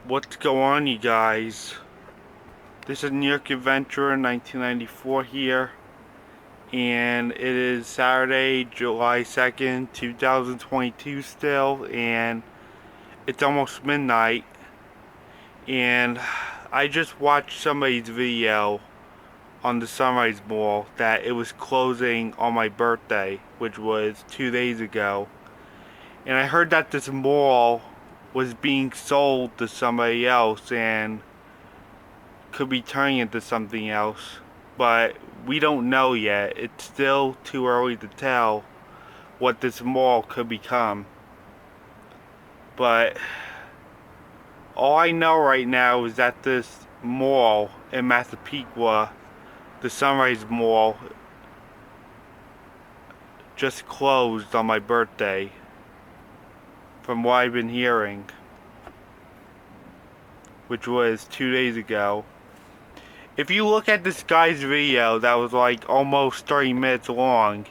What's going on, you guys? This is New York Adventurer 1994 here, and it is Saturday, July 2nd, 2022 still, and it's almost midnight, and I just watched somebody's video on the Sunrise Mall that it was closing on my birthday, which was 2 days ago, and I heard that this mall was being sold to somebody else, and could be turning into something else, but we don't know yet. It's still too early to tell what this mall could become. But all I know right now is that this mall in Massapequa, the Sunrise Mall, just closed on my birthday, from what I've been hearing, which was 2 days ago. If you look at this guy's video that was like almost 30 minutes long,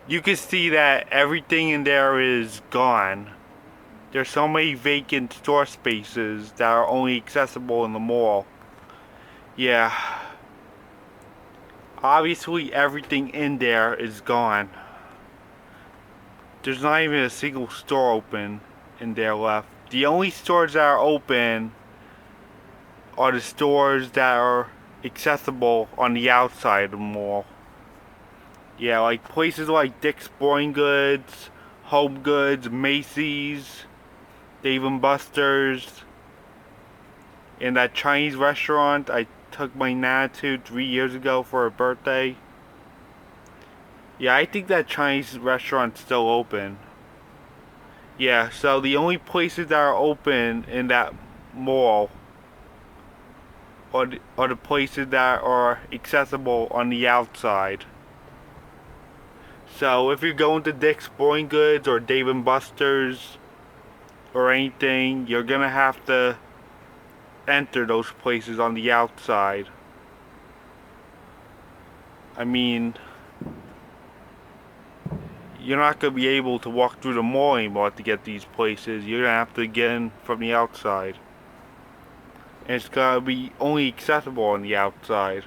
you can see that everything in there is gone. There's so many vacant store spaces that are only accessible in the mall. Yeah. Obviously everything in there is gone. There's not even a single store open in there left. The only stores that are open are the stores that are accessible on the outside of the mall. Yeah, like places like Dick's Sporting Goods, Home Goods, Macy's, Dave and Buster's, and that Chinese restaurant I took my Nana to 3 years ago for her birthday. Yeah, I think that Chinese restaurant's still open. Yeah, so the only places that are open in that mall are the places that are accessible on the outside. So if you're going to Dick's Sporting Goods or Dave and Buster's or anything, you're gonna have to enter those places on the outside. I mean, you're not going to be able to walk through the mall anymore to get these places. You're going to have to get in from the outside. And it's going to be only accessible on the outside.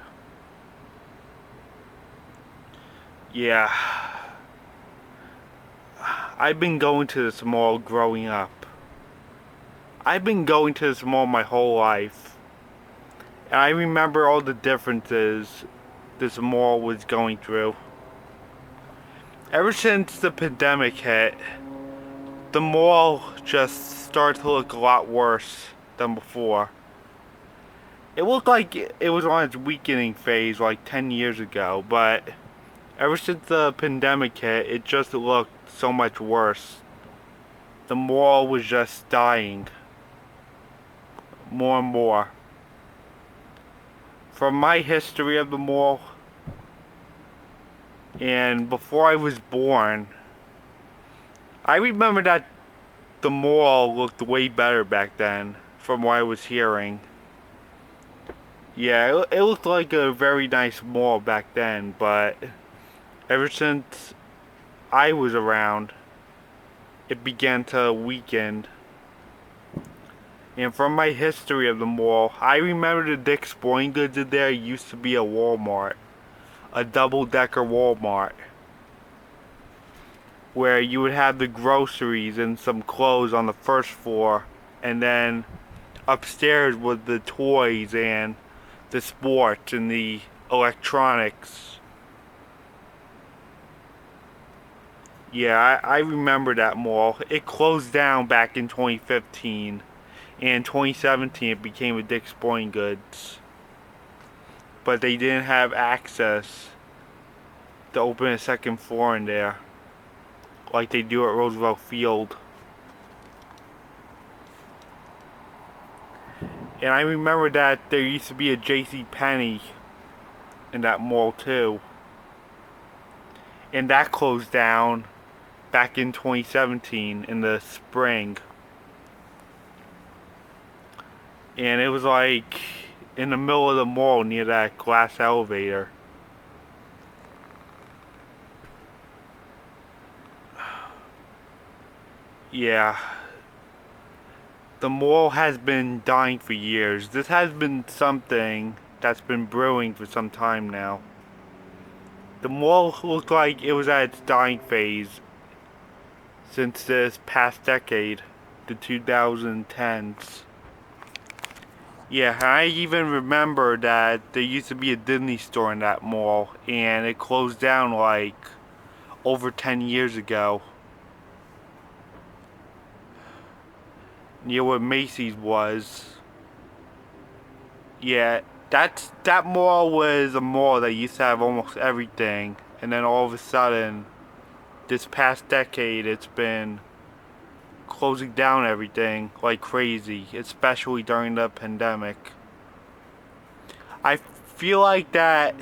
Yeah. I've been going to this mall growing up. I've been going to this mall my whole life. And I remember all the differences this mall was going through. Ever since the pandemic hit, the mall just started to look a lot worse than before. It looked like it was on its weakening phase like 10 years ago, but ever since the pandemic hit, it just looked so much worse. The mall was just dying more and more. From my history of the mall, and before I was born, I remember that the mall looked way better back then, from what I was hearing. Yeah, it looked like a very nice mall back then, but ever since I was around, it began to weaken. And from my history of the mall, I remember the Dick's Sporting Goods in there used to be a Walmart, a double-decker Walmart, where you would have the groceries and some clothes on the first floor, and then upstairs was the toys and the sports and the electronics. Yeah, I remember that mall. It closed down back in 2015. And in 2017 it became a Dick's Sporting Goods. But they didn't have access to open a second floor in there like they do at Roosevelt Field. And I remember that there used to be a J.C. Penney in that mall too. And that closed down back in 2017 in the spring. And it was like in the middle of the mall near that glass elevator. Yeah. the mall has been dying for years. This has been something that's been brewing for some time now. The mall looked like it was at its dying phase since this past decade, the 2010s. Yeah, I even remember that there used to be a Disney store in that mall, and it closed down like over 10 years ago. Near where Macy's was. Yeah, that mall was a mall that used to have almost everything, and then all of a sudden, this past decade, it's been closing down everything like crazy, especially during the pandemic. I feel like that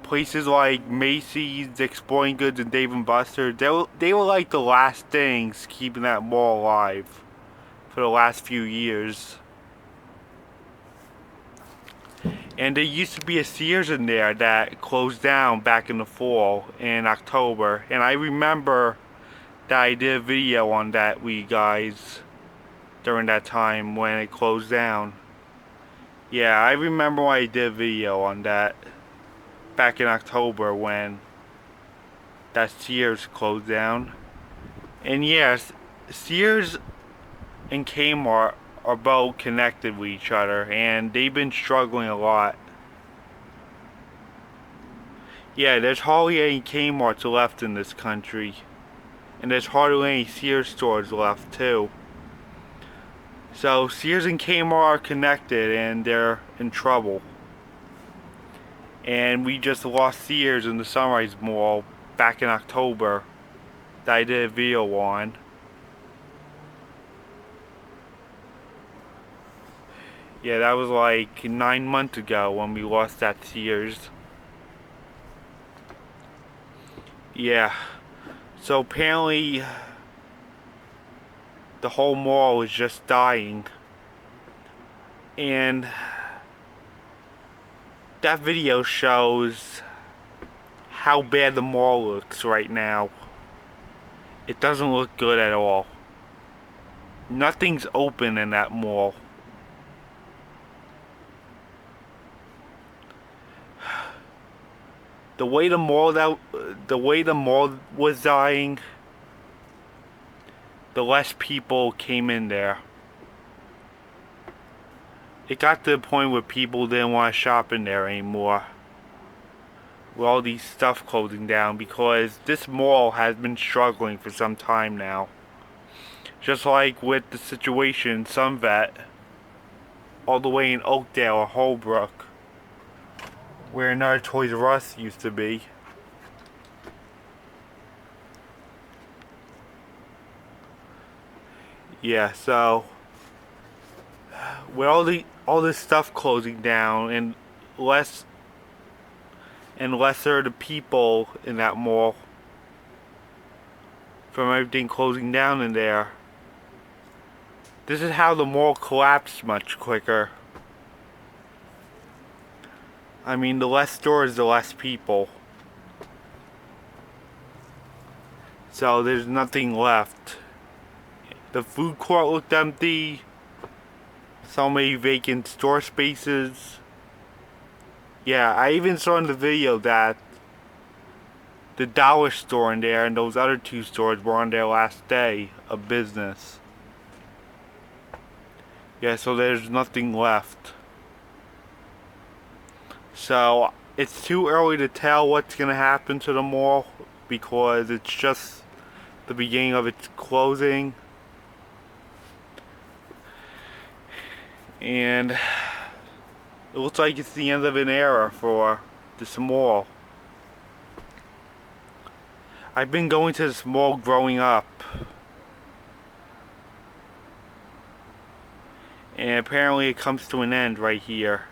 places like Macy's, Sporting Goods, and Dave & Buster's, they were like the last things keeping that mall alive for the last few years. And there used to be a Sears in there that closed down back in the fall, in October. And I remember that I did a video on that with you guys during that time when it closed down. Yeah, I remember when I did a video on that back in October when that Sears closed down. And yes, Sears and Kmart are both connected with each other, and they've been struggling a lot. Yeah, there's hardly any Kmart's left in this country, and there's hardly any Sears stores left too. So Sears and Kmart are connected, and they're in trouble. And we just lost Sears in the Sunrise Mall back in October that I did a video on. Yeah, that was like 9 months ago when we lost that Sears. Yeah, so apparently the whole mall is just dying. And that video shows how bad the mall looks right now. It doesn't look good at all. Nothing's open in that mall. The way the mall was dying, the less people came in there. It got to the point where people didn't want to shop in there anymore with all these stuff closing down, because this mall has been struggling for some time now. Just like with the situation in Sunvet, all the way in Oakdale or Holbrook, where another Toys R Us used to be. Yeah, so with all this stuff closing down and lesser the people in that mall from everything closing down in there, this is how the mall collapsed much quicker. I mean, the less stores, the less people. So there's nothing left. The food court looked empty. So many vacant store spaces. Yeah, I even saw in the video that the dollar store in there and those other two stores were on their last day of business. Yeah, so there's nothing left. So it's too early to tell what's going to happen to the mall because it's just the beginning of its closing. And it looks like it's the end of an era for this mall. I've been going to this mall growing up. And apparently it comes to an end right here.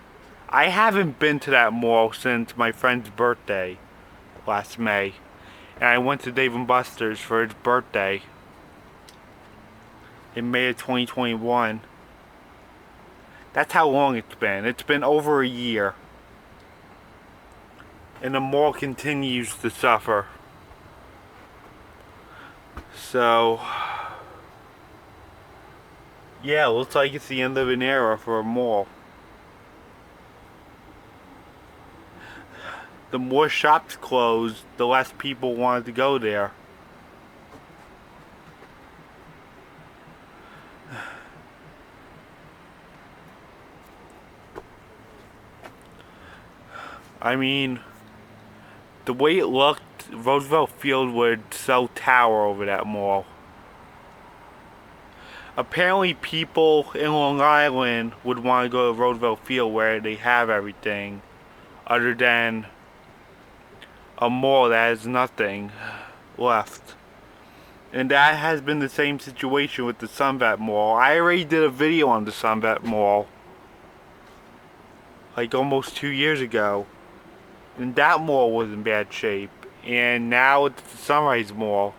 I haven't been to that mall since my friend's birthday last May. And I went to Dave & Buster's for his birthday in May of 2021. That's how long it's been. It's been over a year. And the mall continues to suffer. So Yeah, looks like it's the end of an era for a mall. The more shops closed, the less people wanted to go there. I mean, the way it looked, Roosevelt Field would sell tower over that mall. Apparently people in Long Island would want to go to Roosevelt Field where they have everything other than a mall that has nothing left. And that has been the same situation with the Sunvet Mall. I already did a video on the Sunvet Mall like almost 2 years ago. And that mall was in bad shape. And now it's the Sunrise Mall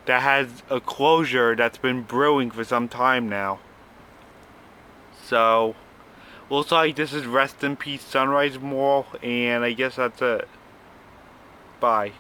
that has a closure that's been brewing for some time now. So, looks like this is Rest in Peace Sunrise Mall, and I guess that's it. Bye.